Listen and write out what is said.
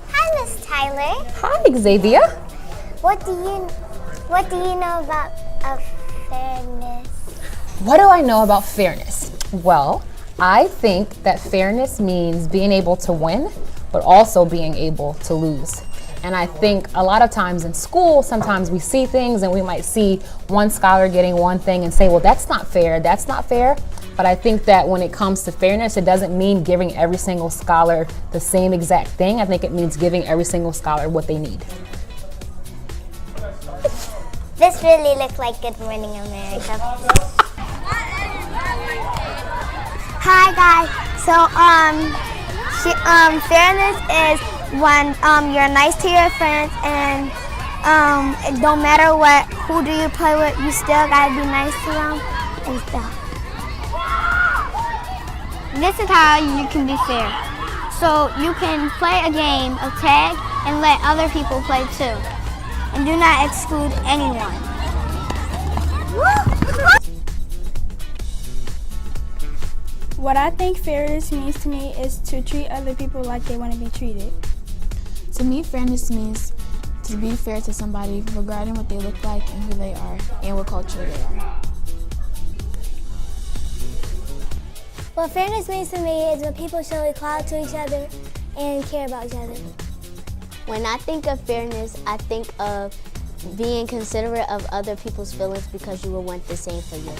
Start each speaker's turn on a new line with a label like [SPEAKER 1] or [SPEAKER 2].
[SPEAKER 1] Hi, Miss Tyler.
[SPEAKER 2] Hi, Xavier.
[SPEAKER 1] What do you know about fairness?
[SPEAKER 2] What do I know about fairness? Well, I think that fairness means being able to win, but also being able to lose. And I think a lot of times in school, sometimes we see things and we might see one scholar getting one thing and say, well, that's not fair, that's not fair. But I think that when it comes to fairness, it doesn't mean giving every single scholar the same exact thing. I think it means giving every single scholar what they need.
[SPEAKER 1] This really looks like Good Morning America. Hi guys. So fairness is when you're nice to your friends and it don't matter who do you play with, you still gotta be nice to them and stuff. This is how you can be fair. So you can play a game of tag and let other people play too. And do not exclude anyone.
[SPEAKER 3] What I think fairness means to me is to treat other people like they want to be treated.
[SPEAKER 4] To me, fairness means to be fair to somebody regarding what they look like and who they are and what culture they are.
[SPEAKER 1] What fairness means to me is when people show equality to each other and care about each other.
[SPEAKER 5] When I think of fairness, I think of being considerate of other people's feelings because you will want the same for you.